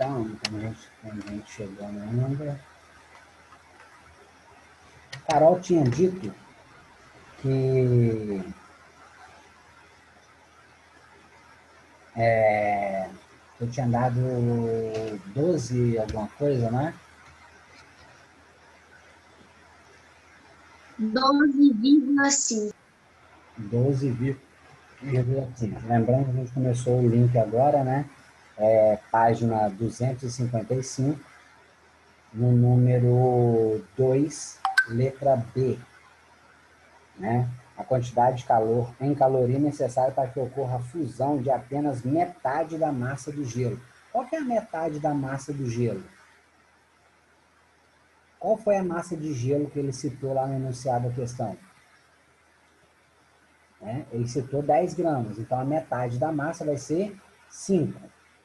então, como a gente chegou ainda. Carol tinha dito que eu tinha dado 12 alguma coisa, né? 12,5. 12,5. Lembrando que a gente começou o link agora, né? Página 255, no número 2, letra B, né? A quantidade de calor em caloria necessária para que ocorra a fusão de apenas metade da massa do gelo. Qual que é a metade da massa do gelo? Qual foi a massa de gelo que ele citou lá no enunciado da questão? Ele citou 10 gramas, então a metade da massa vai ser 5.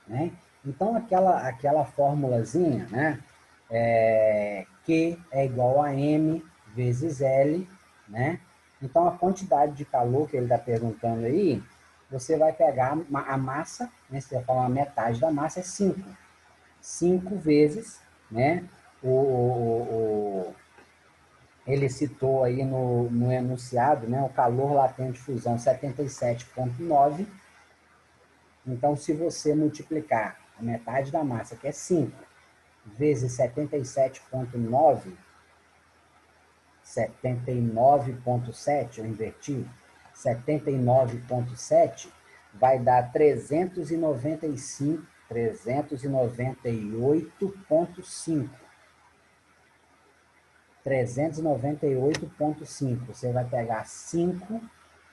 Né? Então aquela formulazinha, né? Q é igual a M vezes L, né? Então a quantidade de calor que ele está perguntando aí, você vai pegar a massa, né? Você vai falar a metade da massa é 5. 5 vezes, né? Ele citou aí no enunciado, né, o calor latente de fusão 77,9. Então, se você multiplicar a metade da massa, que é 5, vezes 77,9, 79,7, eu inverti, 79,7, vai dar 398,5. 398,5. Você vai pegar 5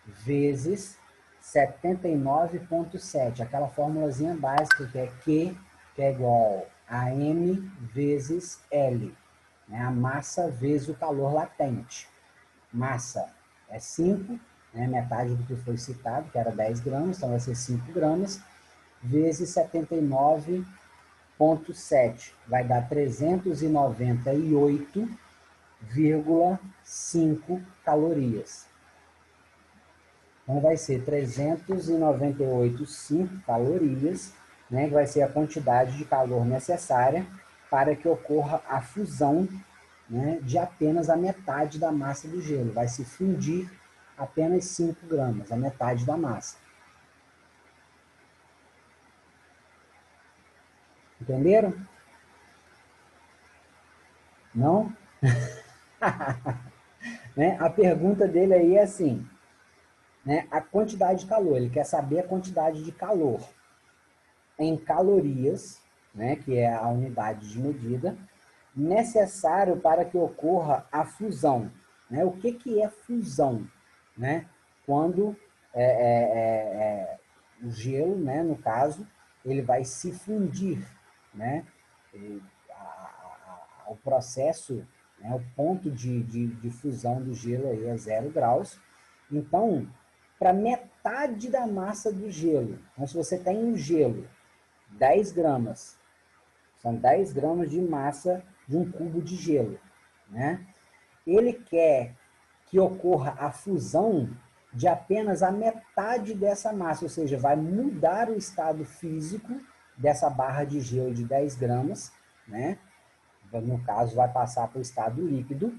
vezes 79,7. Aquela formulazinha básica que é Q, que é igual a M vezes L. Né? A massa vezes o calor latente. Massa é 5, né? Metade do que foi citado, que era 10 gramas, então vai ser 5 gramas, vezes 79,7. Vai dar 398,5 calorias. Então, vai ser 398,5 calorias, né, que vai ser a quantidade de calor necessária para que ocorra a fusão, né, de apenas a metade da massa do gelo. Vai se fundir apenas 5 gramas, a metade da massa. Entenderam? Não? Né? A pergunta dele aí é assim, né, a quantidade de calor. Ele quer saber a quantidade de calor em calorias, né, que é a unidade de medida, necessário para que ocorra a fusão. Né? O que é fusão? Né? Quando o gelo, né, no caso, ele vai se fundir. Né? O processo, né, o ponto de fusão do gelo aí é 0 graus. Então, para metade da massa do gelo, então se você tem um gelo 10 gramas. São 10 gramas de massa de um cubo de gelo. Né? Ele quer que ocorra a fusão de apenas a metade dessa massa, ou seja, vai mudar o estado físico dessa barra de gelo de 10 gramas, né? No caso, vai passar para o estado líquido.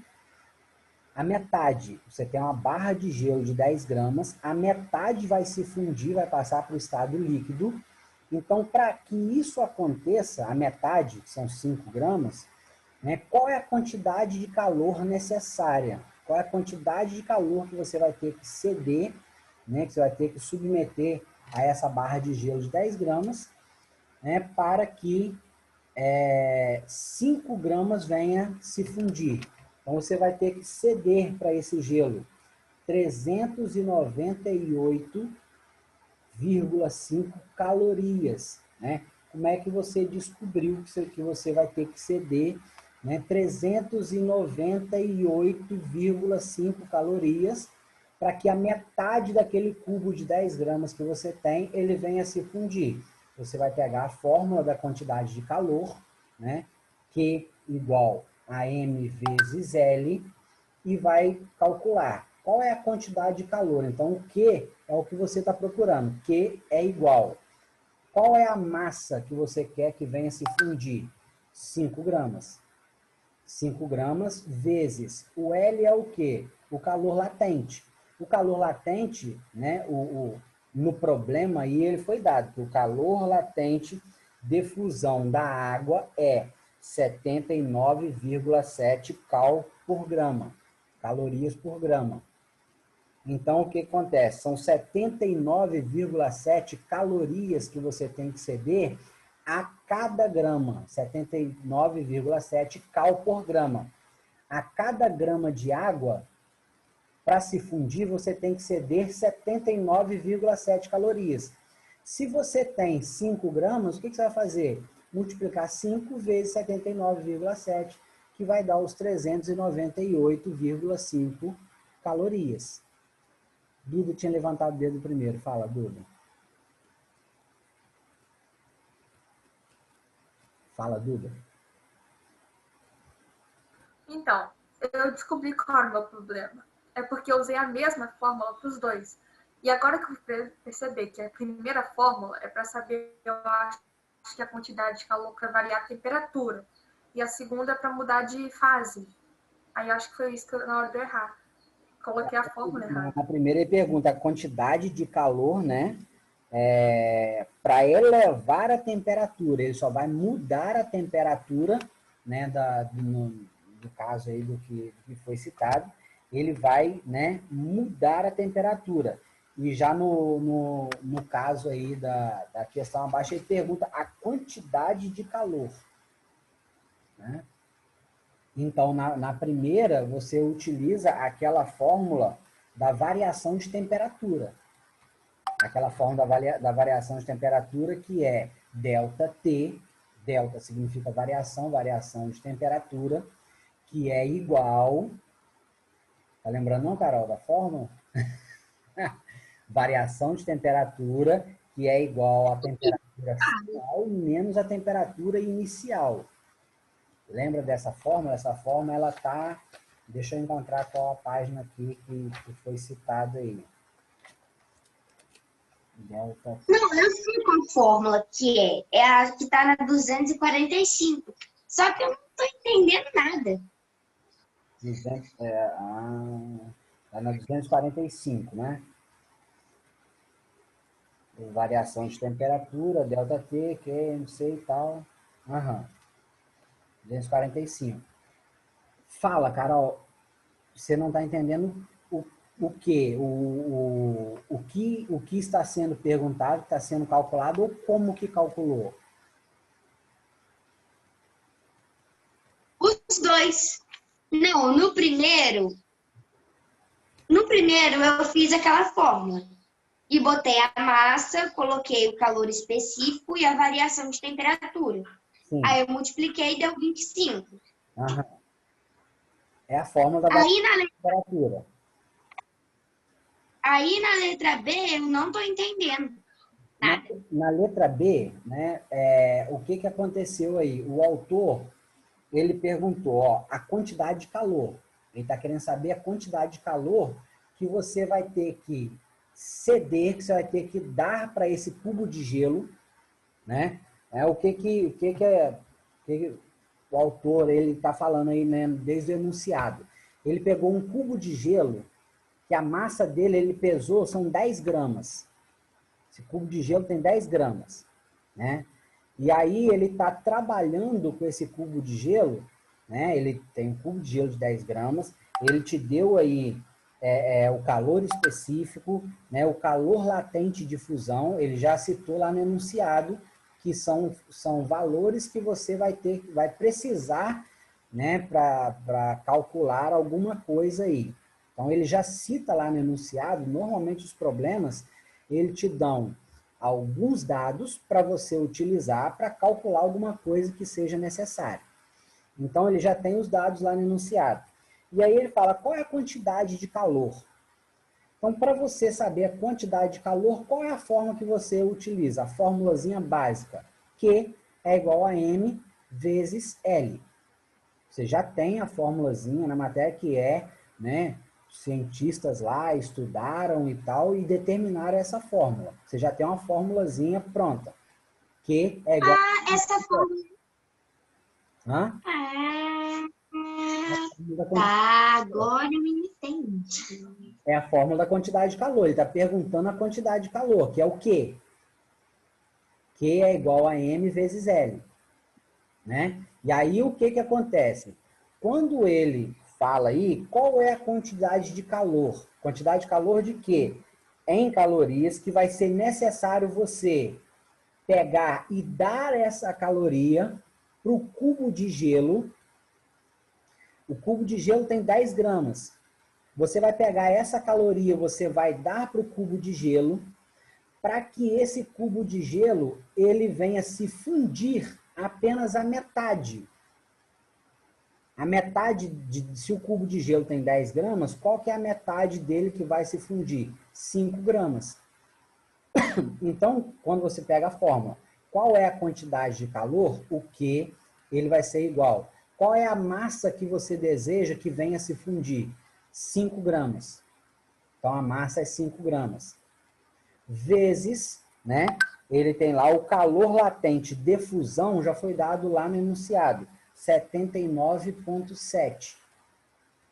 A metade, você tem uma barra de gelo de 10 gramas, a metade vai se fundir, vai passar para o estado líquido. Então, para que isso aconteça, a metade, que são 5 gramas, né, qual é a quantidade de calor necessária? Qual é a quantidade de calor que você vai ter que ceder, né, que você vai ter que submeter a essa barra de gelo de 10 gramas, né, para que 5 gramas venha se fundir. Então, você vai ter que ceder para esse gelo 398,5 calorias. Né? Como é que você descobriu que você vai ter que ceder, né, 398,5 calorias para que a metade daquele cubo de 10 gramas que você tem, ele venha se fundir? Você vai pegar a fórmula da quantidade de calor, né, Q igual a M vezes L, e vai calcular qual é a quantidade de calor. Então, o Q é o que você está procurando. Q é igual Qual é a massa que você quer que venha se fundir? 5 gramas. 5 gramas vezes o L é o quê? O calor latente. O calor latente, né, no problema aí ele foi dado, que o calor latente de fusão da água é 79,7 cal por grama, calorias por grama. Então, o que acontece? São 79,7 calorias que você tem que ceder a cada grama, 79,7 cal por grama. A cada grama de água, para se fundir, você tem que ceder 79,7 calorias. Se você tem 5 gramas, o que você vai fazer? Multiplicar 5 vezes 79,7, que vai dar os 398,5 calorias. Duda tinha levantado o dedo primeiro. Fala, Duda. Fala, Duda. Então, eu descobri qual era o meu problema. É porque eu usei a mesma fórmula para os dois. E agora que eu percebi que a primeira fórmula é para saber, eu acho que a quantidade de calor para variar a temperatura. E a segunda é para mudar de fase. Aí eu acho que foi isso que na hora de eu errar. Coloquei a fórmula errada. Na primeira ele pergunta a quantidade de calor, né? Para elevar a temperatura. Ele só vai mudar a temperatura, né? Do caso aí do que foi citado. Ele vai, né, mudar a temperatura. E já no caso aí da questão abaixo, ele pergunta a quantidade de calor. Né? Então, na primeira, você utiliza aquela fórmula da variação de temperatura. Aquela fórmula da variação de temperatura que é ΔT, delta significa variação, variação de temperatura, que é igual... Tá lembrando não, Carol, da fórmula? Variação de temperatura, que é igual à temperatura final menos a temperatura inicial. Lembra dessa fórmula? Essa fórmula, ela tá... Deixa eu encontrar qual a página aqui que foi citada aí. Delta... Não, eu sei qual fórmula que é. É a que está na 245. Só que eu não estou entendendo nada. Tá na 245, né? Variação de temperatura, ΔT, que não sei e tal. 245. Fala, Carol, você não está entendendo o quê? O que está sendo perguntado, está sendo calculado, ou como que calculou? Os dois. Não, no primeiro eu fiz aquela fórmula. E botei a massa, coloquei o calor específico e a variação de temperatura. Sim. Aí eu multipliquei e deu 25. É a fórmula da temperatura. Aí na letra B eu não estou entendendo nada. Na letra B, né, o que aconteceu aí? O autor, ele perguntou, ó, a quantidade de calor. Ele está querendo saber a quantidade de calor que você vai ter que ceder, que você vai ter que dar para esse cubo de gelo, né? O autor ele está falando aí, né, desde o enunciado. Ele pegou um cubo de gelo, que a massa dele, ele pesou, são 10 gramas. Esse cubo de gelo tem 10 gramas, né? E aí ele está trabalhando com esse cubo de gelo, né? Ele tem um cubo de gelo de 10 gramas, ele te deu aí o calor específico, né? O calor latente de fusão, ele já citou lá no enunciado, que são valores que você vai precisar, né, para calcular alguma coisa aí. Então, ele já cita lá no enunciado, normalmente os problemas, ele te dão alguns dados para você utilizar para calcular alguma coisa que seja necessária. Então, ele já tem os dados lá no enunciado. E aí ele fala, qual é a quantidade de calor? Então, para você saber a quantidade de calor, qual é a forma que você utiliza? A formulazinha básica, Q é igual a M vezes L. Você já tem a formulazinha na matéria que né, cientistas lá estudaram e tal e determinaram essa fórmula. Você já tem uma formulazinha pronta. Q é igual a... Essa fórmula. Hã? Tá, agora eu entendi. É a fórmula da quantidade de calor. Ele está perguntando a quantidade de calor, que é o Q. Q é igual a M vezes L. Né? E aí o que acontece? Quando ele fala aí, qual é a quantidade de calor? Quantidade de calor de quê? Em calorias, que vai ser necessário você pegar e dar essa caloria para o cubo de gelo. O cubo de gelo tem 10 gramas. Você vai pegar essa caloria, você vai dar para o cubo de gelo, para que esse cubo de gelo ele venha se fundir apenas a metade. A metade, se o cubo de gelo tem 10 gramas, qual que é a metade dele que vai se fundir? 5 gramas. Então, quando você pega a fórmula, qual é a quantidade de calor? O Q, ele vai ser igual. Qual é a massa que você deseja que venha se fundir? 5 gramas. Então, a massa é 5 gramas. Vezes, né? Ele tem lá o calor latente de fusão, já foi dado lá no enunciado, 79,7.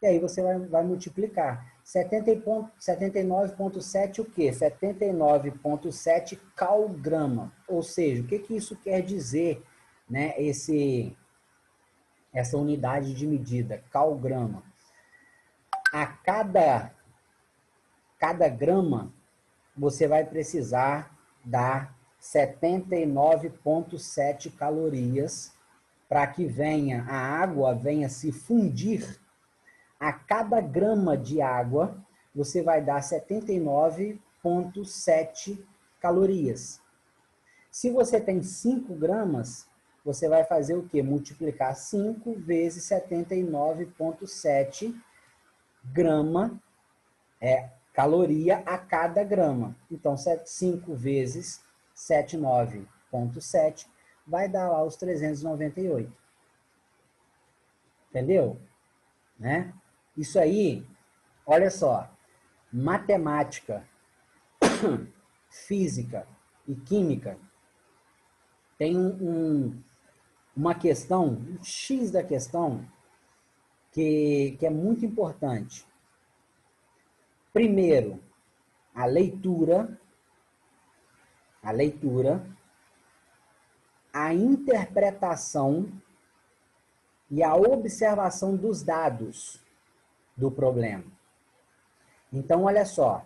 E aí você vai multiplicar. 79,7 o quê? 79,7 calgrama. Ou seja, o que isso quer dizer, né? Essa unidade de medida, calgrama. A cada grama, você vai precisar dar 79,7 calorias para que a água venha se fundir. A cada grama de água, você vai dar 79,7 calorias. Se você tem 5 gramas, você vai fazer o quê? Multiplicar 5 vezes 79,7 grama caloria a cada grama. Então, 5 vezes 79,7 vai dar lá os 398. Entendeu? Né? Isso aí, olha só, matemática, física e química tem uma questão, um X da questão, que é muito importante. Primeiro, a leitura, a interpretação e a observação dos dados do problema. Então, olha só,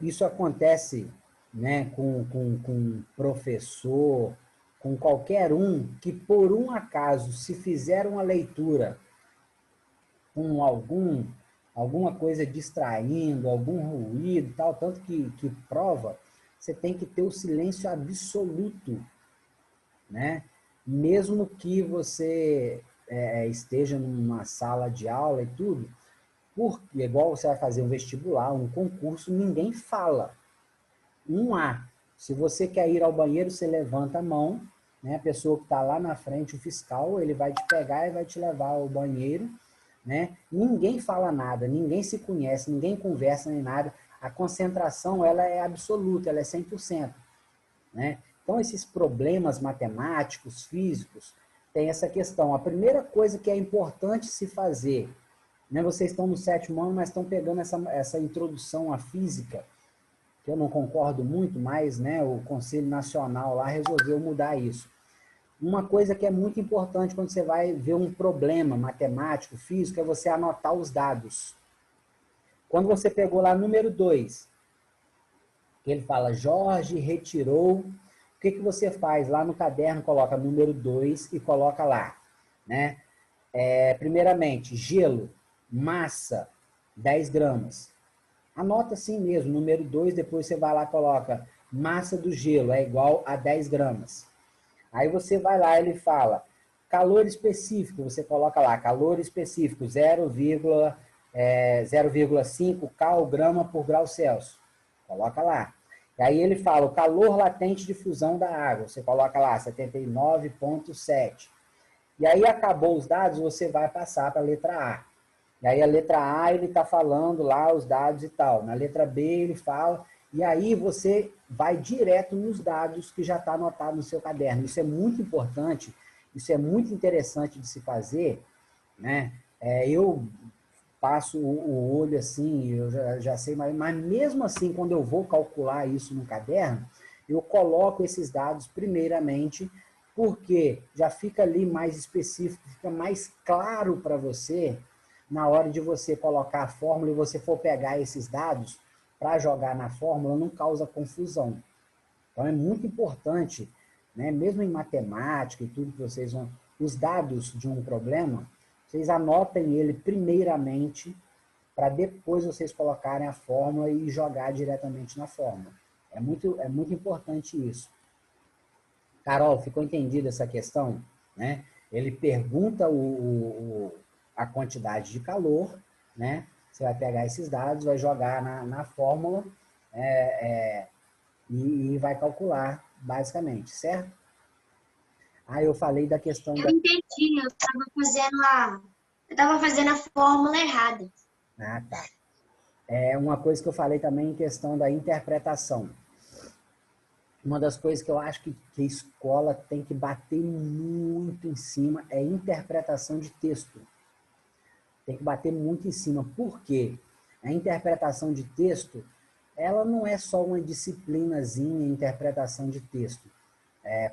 isso acontece, né, com professor, com qualquer um que, por um acaso, se fizer uma leitura com alguma coisa distraindo, algum ruído, tal, tanto que prova, você tem que ter o silêncio absoluto, né? Mesmo que você esteja numa sala de aula e tudo, porque igual você vai fazer um vestibular, um concurso, ninguém fala. Se você quer ir ao banheiro, você levanta a mão, né? A pessoa que está lá na frente, o fiscal, ele vai te pegar e vai te levar ao banheiro, né? Ninguém fala nada, ninguém se conhece, ninguém conversa nem nada. A concentração, ela é absoluta, ela é 100%. Né? Então, esses problemas matemáticos, físicos, tem essa questão. A primeira coisa que é importante se fazer, né? Vocês estão no 7º ano, mas estão pegando essa introdução à física, que eu não concordo muito, mas, né, o Conselho Nacional lá resolveu mudar isso. Uma coisa que é muito importante quando você vai ver um problema matemático, físico, é você anotar os dados. Quando você pegou lá número 2, que ele fala, Jorge retirou, o que você faz? Lá no caderno coloca número 2 e coloca lá, né? Primeiramente, gelo, massa, 10 gramas. Anota assim mesmo, número 2, depois você vai lá e coloca massa do gelo é igual a 10 gramas. Aí você vai lá, ele fala calor específico, você coloca lá, calor específico, 0,5 calgrama por grau Celsius. Coloca lá. E aí ele fala o calor latente de fusão da água, você coloca lá, 79,7. E aí acabou os dados, você vai passar para a letra A. E aí a letra A, ele está falando lá os dados e tal. Na letra B, ele fala, E aí você vai direto nos dados que já está anotado no seu caderno. Isso é muito importante, isso é muito interessante de se fazer, né? Eu passo o olho assim, eu já sei, mas mesmo assim, quando eu vou calcular isso no caderno, eu coloco esses dados primeiramente, porque já fica ali mais específico, fica mais claro para você, na hora de você colocar a fórmula e você for pegar esses dados para jogar na fórmula, não causa confusão. Então é muito importante, né, mesmo em matemática e tudo que vocês vão, os dados de um problema, vocês anotem ele primeiramente, para depois vocês colocarem a fórmula e jogar diretamente na fórmula. É muito importante isso. Carol, ficou entendida essa questão? Né? Ele pergunta a quantidade de calor, né? Você vai pegar esses dados, vai jogar na fórmula e vai calcular, basicamente, certo? Aí eu falei da questão Eu da... entendi, eu estava fazendo a fórmula errada. Ah, tá. Uma coisa que eu falei também em questão da interpretação. Uma das coisas que eu acho que a escola tem que bater muito em cima é interpretação de texto. Tem que bater muito em cima. Por quê? A interpretação de texto, ela não é só uma disciplinazinha, interpretação de texto.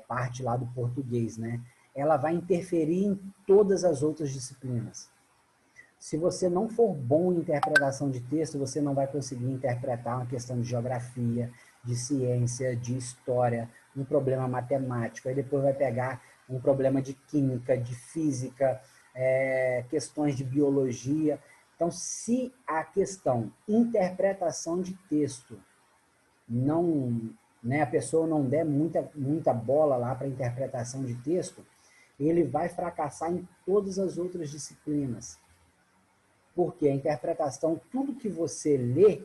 Parte lá do português, né? Ela vai interferir em todas as outras disciplinas. Se você não for bom em interpretação de texto, você não vai conseguir interpretar uma questão de geografia, de ciência, de história, um problema matemático, aí depois vai pegar um problema de química, de física, questões de biologia. Então, se a questão interpretação de texto não, né, a pessoa não der muita bola lá para interpretação de texto, ele vai fracassar em todas as outras disciplinas. Porque a interpretação, tudo que você lê,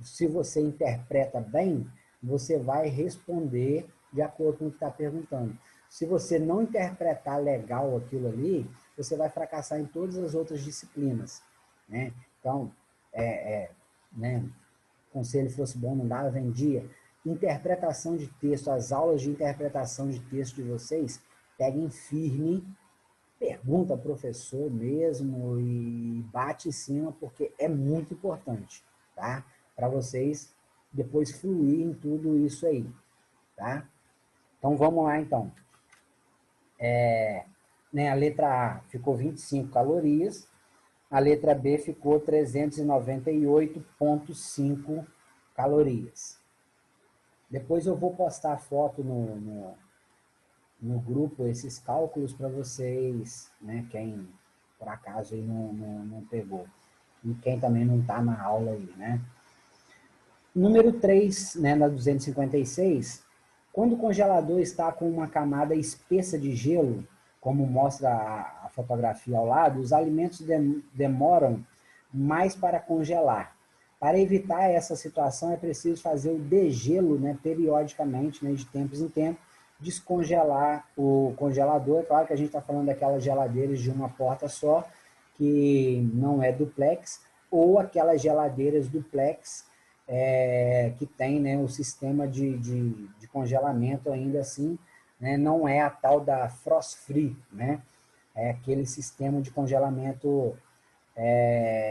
se você interpreta bem, você vai responder de acordo com o que está perguntando. Se você não interpretar legal aquilo ali, você vai fracassar em todas as outras disciplinas. Né? Então, né, se ele fosse bom, não dava, vendia. Interpretação de texto, as aulas de interpretação de texto de vocês, peguem firme, pergunta ao professor mesmo e bate em cima, porque é muito importante, tá? Para vocês depois fluir em tudo isso aí, tá? Então, vamos lá, então. A letra A ficou 25 calorias, a letra B ficou 398,5 calorias. Depois eu vou postar a foto no grupo esses cálculos para vocês, né, quem por acaso aí não pegou. E quem também não está na aula aí, né? Número 3, né, na 256, quando o congelador está com uma camada espessa de gelo, como mostra a fotografia ao lado, os alimentos demoram mais para congelar. Para evitar essa situação, é preciso fazer o degelo, né, periodicamente, né, de tempos em tempos, descongelar o congelador. É claro que a gente está falando daquelas geladeiras de uma porta só, que não é duplex, ou aquelas geladeiras duplex que tem, né, o sistema de congelamento ainda assim, né, não é a tal da frost free, né, é aquele sistema de congelamento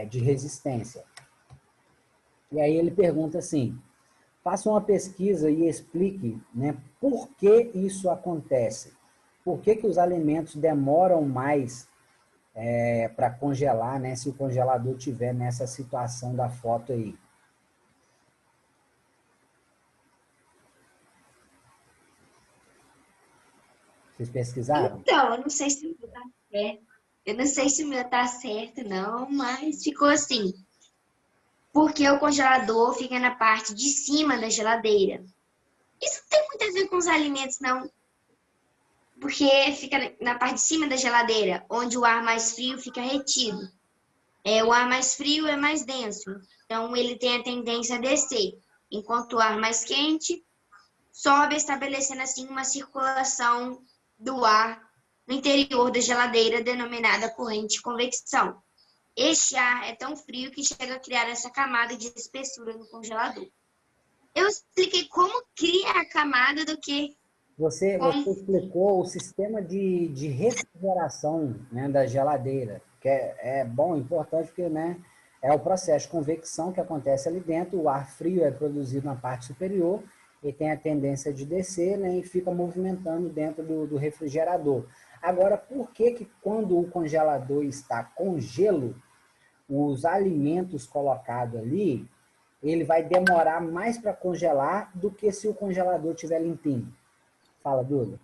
de resistência. E aí ele pergunta assim, faça uma pesquisa e explique, né, por que isso acontece. Por que os alimentos demoram mais para congelar, né, se o congelador tiver nessa situação da foto aí. Vocês pesquisaram? Então, eu não sei se o meu tá certo. Eu não sei se o meu tá certo, não, mas ficou assim. Porque o congelador fica na parte de cima da geladeira. Isso não tem muito a ver com os alimentos, não. Porque fica na parte de cima da geladeira, onde o ar mais frio fica retido. O ar mais frio é mais denso, então ele tem a tendência a descer, enquanto o ar mais quente sobe, estabelecendo assim uma circulação do ar no interior da geladeira, denominada corrente de convecção. Este ar é tão frio que chega a criar essa camada de espessura no congelador. Eu expliquei como cria a camada do que Você como. explicou o sistema de refrigeração, né, da geladeira, que é bom, importante, porque, né, é o processo de convecção que acontece ali dentro, o ar frio é produzido na parte superior e tem a tendência de descer, né, e fica movimentando dentro do refrigerador. Agora, por que que quando o congelador está com gelo, os alimentos colocados ali, ele vai demorar mais para congelar do que se o congelador estiver limpinho? Fala, Duda.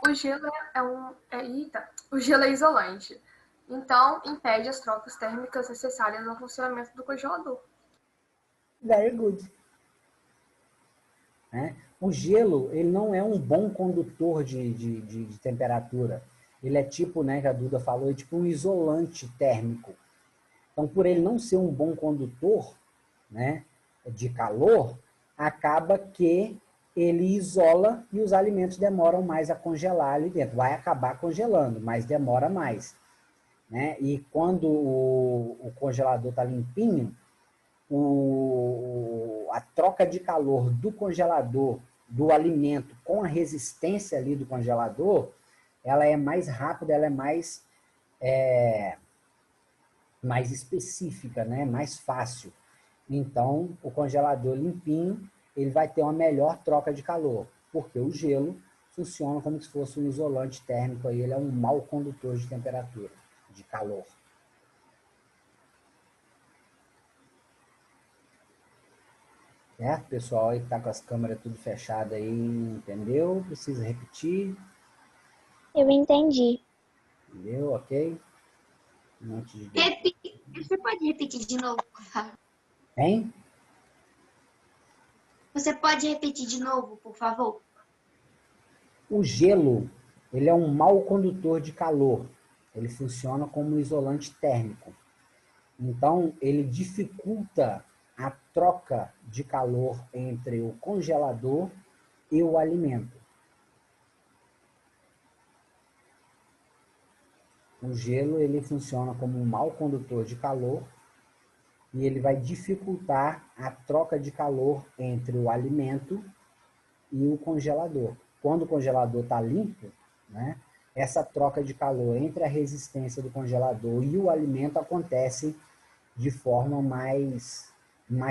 O gelo o gelo é isolante. Então, impede as trocas térmicas necessárias ao funcionamento do congelador. Very good. Né? O gelo, ele não é um bom condutor de temperatura. Ele é tipo, né, que a Duda falou, é tipo um isolante térmico. Então, por ele não ser um bom condutor, né, de calor, acaba que ele isola e os alimentos demoram mais a congelar ali dentro. Vai acabar congelando, mas demora mais. Né? E quando o congelador está limpinho, a troca de calor do congelador, do alimento com a resistência ali do congelador, ela é mais rápida, ela é mais específica, né? Mais fácil. Então, o congelador limpinho, ele vai ter uma melhor troca de calor, porque o gelo funciona como se fosse um isolante térmico, aí ele é um mau condutor de temperatura, de calor. Certo, pessoal aí que tá com as câmeras tudo fechadas aí, entendeu? Precisa repetir, Eu entendi. entendeu? Ok? Um monte de... Você pode repetir de novo, por favor? Hein? Você pode repetir de novo, por favor? O gelo, ele é um mau condutor de calor. Ele funciona como um isolante térmico. Então, ele dificulta a troca de calor entre o congelador e o alimento. O gelo, ele funciona como um mau condutor de calor e ele vai dificultar a troca de calor entre o alimento e o congelador. Quando o congelador está limpo, né, essa troca de calor entre a resistência do congelador e o alimento acontece de forma mais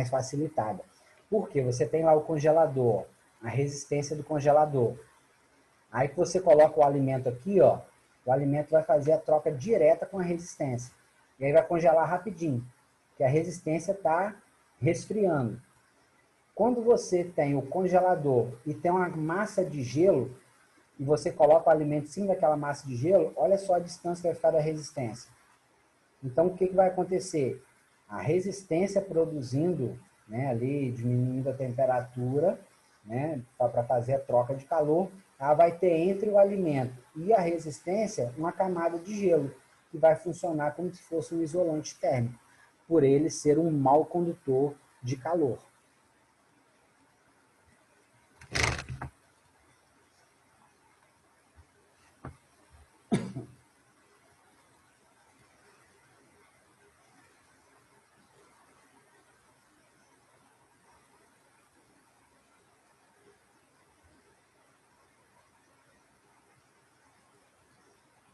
facilitada. Porque você tem lá o congelador, a resistência do congelador. Aí que você coloca o alimento aqui, ó, o alimento vai fazer a troca direta com a resistência. E aí vai congelar rapidinho, porque a resistência está resfriando. Quando você tem o congelador e tem uma massa de gelo, e você coloca o alimento em cima daquela massa de gelo, olha só a distância que vai ficar da resistência. Então, o que vai acontecer? A resistência produzindo, né, ali, diminuindo a temperatura, né, para fazer a troca de calor, ela vai ter entre o alimento e a resistência uma camada de gelo, que vai funcionar como se fosse um isolante térmico, por ele ser um mau condutor de calor.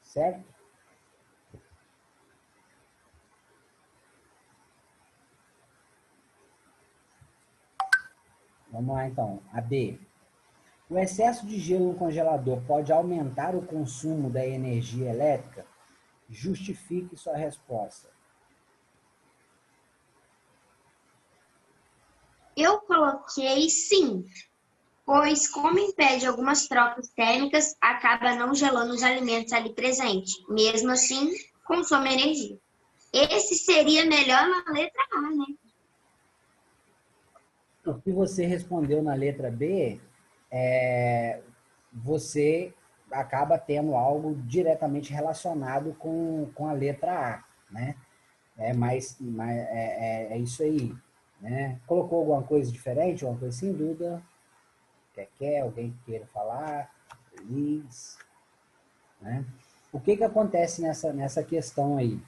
Certo? Vamos lá, então. A B. O excesso de gelo no congelador pode aumentar o consumo da energia elétrica? Justifique sua resposta. Eu coloquei sim, pois como impede algumas trocas térmicas, acaba não gelando os alimentos ali presentes. Mesmo assim, consome energia. Esse seria melhor na letra A, né? O que você respondeu na letra B, você acaba tendo algo diretamente relacionado com a letra A, né? É isso aí, né? Colocou alguma coisa diferente, alguma coisa sem dúvida? Quer? Alguém que queira falar? Feliz, né? O que acontece nessa questão aí?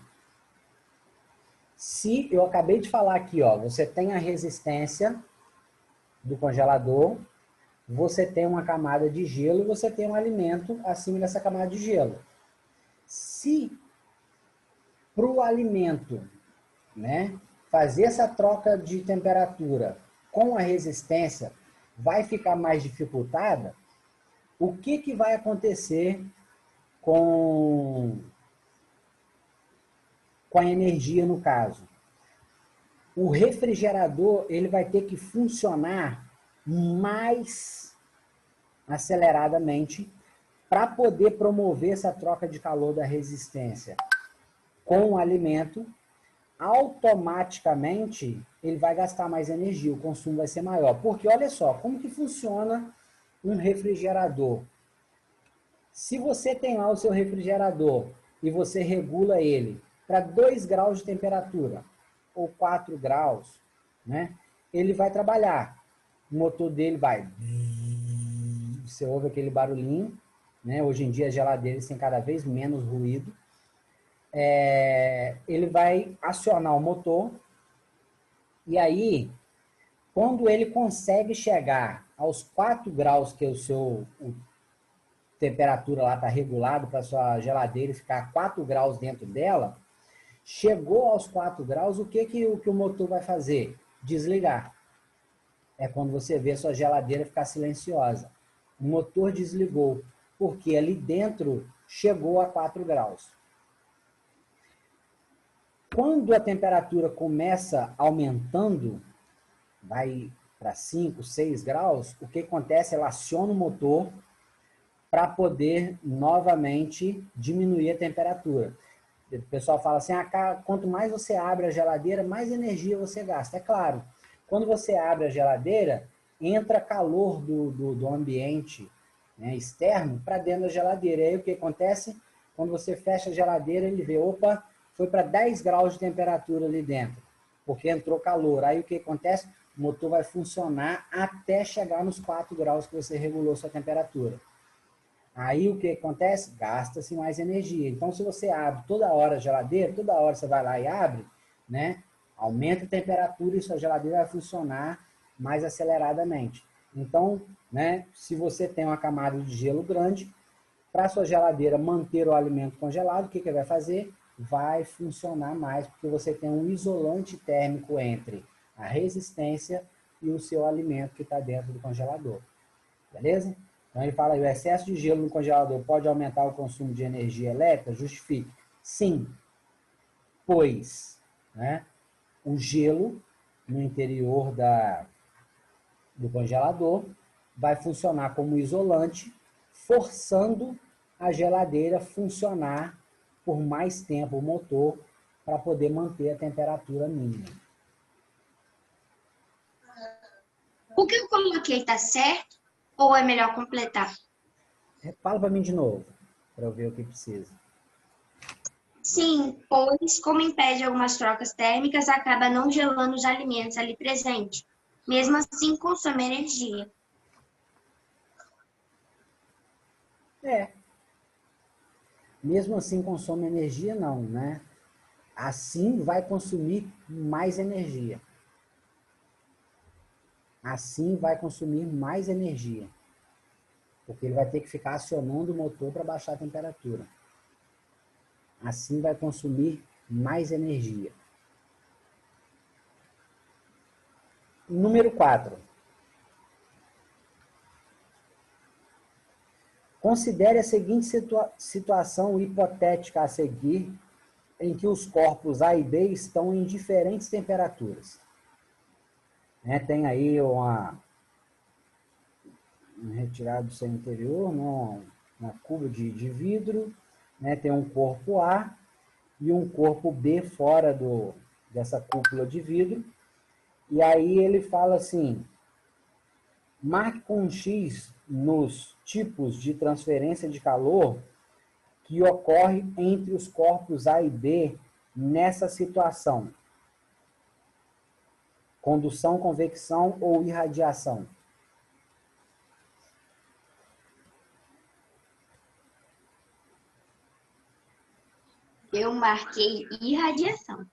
Se eu acabei de falar aqui, ó, você tem a resistência do congelador, você tem uma camada de gelo e você tem um alimento acima dessa camada de gelo. Se para o alimento, né, fazer essa troca de temperatura com a resistência vai ficar mais dificultada, o que vai acontecer com a energia no caso? O refrigerador ele vai ter que funcionar mais aceleradamente para poder promover essa troca de calor da resistência com o alimento. Automaticamente ele vai gastar mais energia, o consumo vai ser maior. Porque olha só, como que funciona um refrigerador? Se você tem lá o seu refrigerador e você regula ele para 2 graus de temperatura ou 4 graus, né? Ele vai trabalhar. O motor dele vai... Você ouve aquele barulhinho, né? Hoje em dia as geladeiras têm cada vez menos ruído. Ele vai acionar o motor e aí, quando ele consegue chegar aos 4 graus, que é temperatura lá está regulado para a sua geladeira ficar 4 graus dentro dela, chegou aos 4 graus, o que o motor vai fazer? Desligar. É quando você vê a sua geladeira ficar silenciosa. O motor desligou, porque ali dentro chegou a 4 graus. Quando a temperatura começa aumentando, vai para 5, 6 graus, o que acontece? Ela aciona o motor para poder novamente diminuir a temperatura. O pessoal fala assim, quanto mais você abre a geladeira, mais energia você gasta. É claro, quando você abre a geladeira, entra calor do ambiente, né, externo para dentro da geladeira. E aí o que acontece? Quando você fecha a geladeira, ele vê, opa, foi para 10 graus de temperatura ali dentro, porque entrou calor. Aí o que acontece? O motor vai funcionar até chegar nos 4 graus que você regulou sua temperatura. Aí o que acontece? Gasta-se mais energia. Então, se você abre toda hora a geladeira, toda hora você vai lá e abre, né? Aumenta a temperatura e sua geladeira vai funcionar mais aceleradamente. Então, né, se você tem uma camada de gelo grande, para a sua geladeira manter o alimento congelado, o que vai fazer? Vai funcionar mais, porque você tem um isolante térmico entre a resistência e o seu alimento que está dentro do congelador. Beleza? Então ele fala aí, o excesso de gelo no congelador pode aumentar o consumo de energia elétrica? Justifique. Sim, pois, né, o gelo no interior do congelador vai funcionar como isolante, forçando a geladeira a funcionar por mais tempo o motor para poder manter a temperatura mínima. O que eu coloquei está certo ou é melhor completar? Fala para mim de novo, para eu ver o que precisa. Sim, pois, como impede algumas trocas térmicas, acaba não gelando os alimentos ali presentes. Mesmo assim, consome energia. Mesmo assim, consome energia? Não, né? Assim vai consumir mais energia. Assim vai consumir mais energia. Porque ele vai ter que ficar acionando o motor para baixar a temperatura. Assim vai consumir mais energia. Número 4. Considere a seguinte situação hipotética a seguir, em que os corpos A e B estão em diferentes temperaturas. Tem aí uma retirada do seu interior, uma cuba de vidro, tem um corpo A e um corpo B fora dessa cúpula de vidro. E aí ele fala assim, marque com um X nos tipos de transferência de calor que ocorre entre os corpos A e B nessa situação. Condução, convecção ou irradiação? Eu marquei irradiação.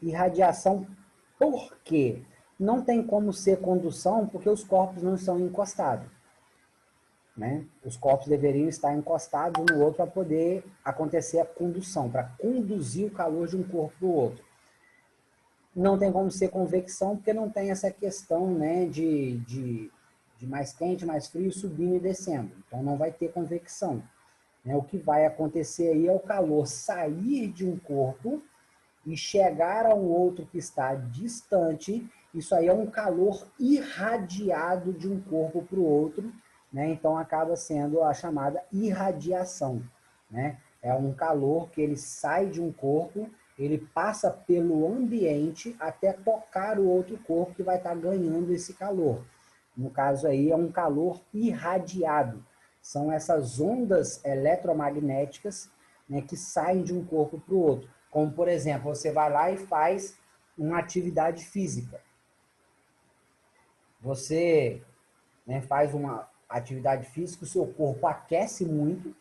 Irradiação Por quê? Não tem como ser condução porque os corpos não estão encostados. Né? Os corpos deveriam estar encostados um no outro para poder acontecer a condução, para conduzir o calor de um corpo para o outro. Não tem como ser convecção porque não tem essa questão, né, de mais quente, mais frio, subindo e descendo. Então não vai ter convecção. Né? O que vai acontecer aí é o calor sair de um corpo e chegar a um outro que está distante. Isso aí é um calor irradiado de um corpo para o outro, né? Então acaba sendo a chamada irradiação, né? É um calor que ele sai de um corpo, ele passa pelo ambiente até tocar o outro corpo que vai estar ganhando esse calor. No caso aí é um calor irradiado. São essas ondas eletromagnéticas, né, que saem de um corpo para o outro. Como, por exemplo, você vai lá e faz uma atividade física. Você, né, faz uma atividade física, o seu corpo aquece muito,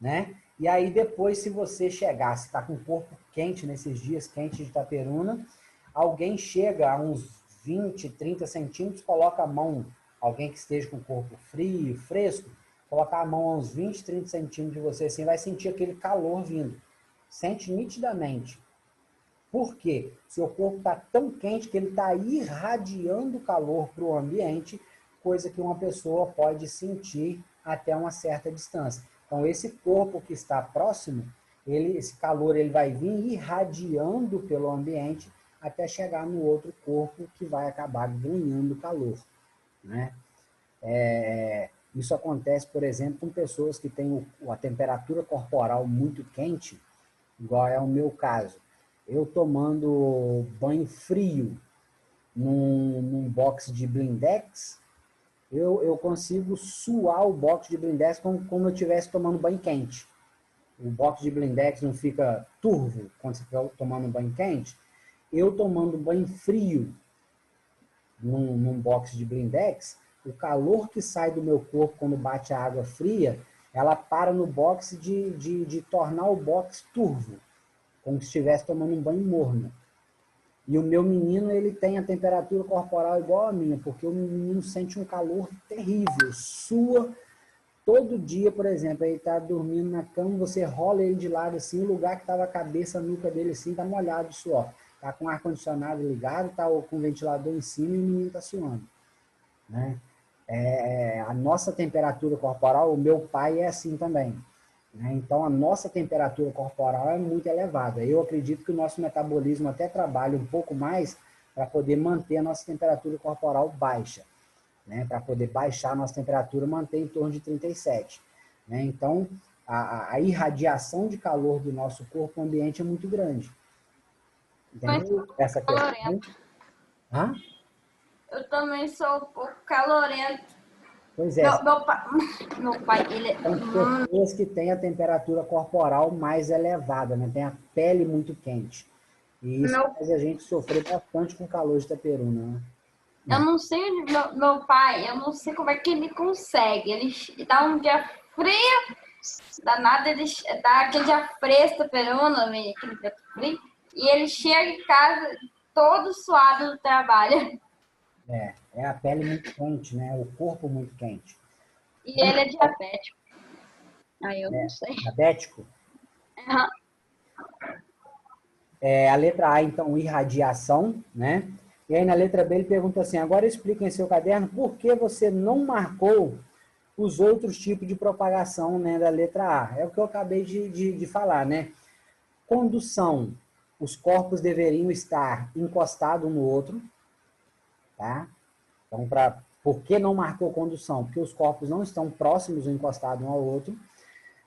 né? E aí depois, se você chegar, se está com o corpo quente nesses dias quentes de Itaperuna, alguém chega a uns 20, 30 centímetros, coloca a mão, alguém que esteja com o corpo frio, fresco, colocar a mão a uns 20, 30 centímetros de você, assim, vai sentir aquele calor vindo. Sente nitidamente. Por quê? Seu corpo está tão quente que ele está irradiando calor para o ambiente, coisa que uma pessoa pode sentir até uma certa distância. Então, esse corpo que está próximo, esse calor ele vai vir irradiando pelo ambiente até chegar no outro corpo que vai acabar ganhando calor. Né? Isso acontece, por exemplo, com pessoas que têm a temperatura corporal muito quente, igual é o meu caso. Eu tomando banho frio num box de blindex, eu consigo suar o box de blindex como eu estivesse tomando banho quente. O box de blindex não fica turvo quando você está tomando banho quente. Eu tomando banho frio num box de blindex, o calor que sai do meu corpo quando bate a água fria, ela para no box de tornar o box turvo, como se estivesse tomando um banho morno. E o meu menino, ele tem a temperatura corporal igual a minha, porque o menino sente um calor terrível, sua todo dia, por exemplo, ele está dormindo na cama, você rola ele de lado assim, o lugar que estava a cabeça, a nuca dele assim, está molhado de suor. Está com o ar-condicionado ligado, está com o ventilador em cima e o menino está suando. Né? A nossa temperatura corporal, o meu pai é assim também. Né? Então, a nossa temperatura corporal é muito elevada. Eu acredito que o nosso metabolismo até trabalha um pouco mais para poder manter a nossa temperatura corporal baixa. Né? Para poder baixar a nossa temperatura, manter em torno de 37. Né? Então, a irradiação de calor do nosso corpo ambiente é muito grande. Entendeu? Essa questão. Hã? Eu também sou um pouco calorento. Pois é. Meu pai, ele é... São pessoas que têm a temperatura corporal mais elevada, né? Tem a pele muito quente. E isso faz a gente sofrer bastante com o calor de Itaperuna, né? Eu não sei, meu pai, eu não sei como é que ele consegue. Ele dá um dia frio, danado, ele dá aquele dia fresco, Itaperuna, aquele dia frio, e ele chega em casa todo suado do trabalho. É a pele muito quente, né? O corpo muito quente. E ele é diabético. Aí eu não sei. Diabético? Uhum. A letra A, então, irradiação, né? E aí na letra B ele pergunta assim, agora explica em seu caderno por que você não marcou os outros tipos de propagação, né, da letra A. É o que eu acabei de falar, né? Condução. Os corpos deveriam estar encostados um no outro, tá? Então, por que não marcou condução? Porque os corpos não estão próximos ou encostados um ao outro.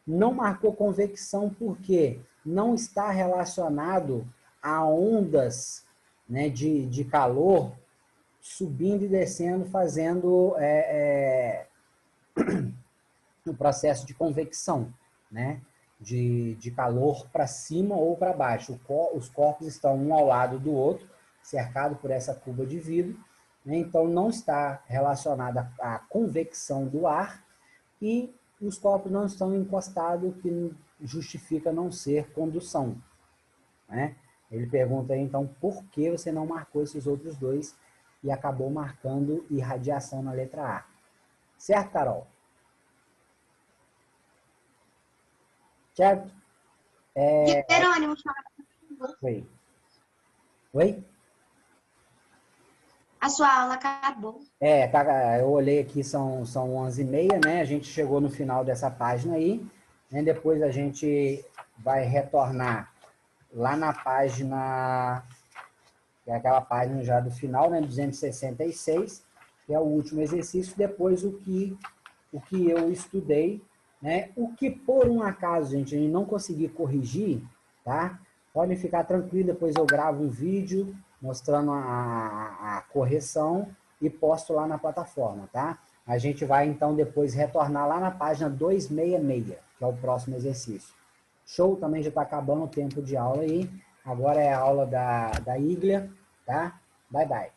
Não marcou convecção porque não está relacionado a ondas, né, de calor subindo e descendo, fazendo o processo de convecção, né, de calor para cima ou para baixo. Os corpos estão um ao lado do outro, cercado por essa cuba de vidro, né, então não está relacionada à convecção do ar e os corpos não estão encostados, o que justifica não ser condução. Né? Ele pergunta aí, então, por que você não marcou esses outros dois e acabou marcando irradiação na letra A? Certo, Carol? Certo? Jerônimo, Oi. Oi? a sua aula acabou. Eu olhei aqui, são 11h30, né? A gente chegou no final dessa página aí, né? Depois a gente vai retornar lá na página, que é aquela página já do final, né? 266, que é o último exercício. Depois o que eu estudei, né? O que por um acaso, gente, a gente não conseguir corrigir, tá? Podem ficar tranquilo, depois eu gravo um vídeo mostrando a correção e posto lá na plataforma, tá? A gente vai, então, depois retornar lá na página 266, que é o próximo exercício. Show, também já está acabando o tempo de aula aí. Agora é a aula da Iglia, tá? Bye, bye.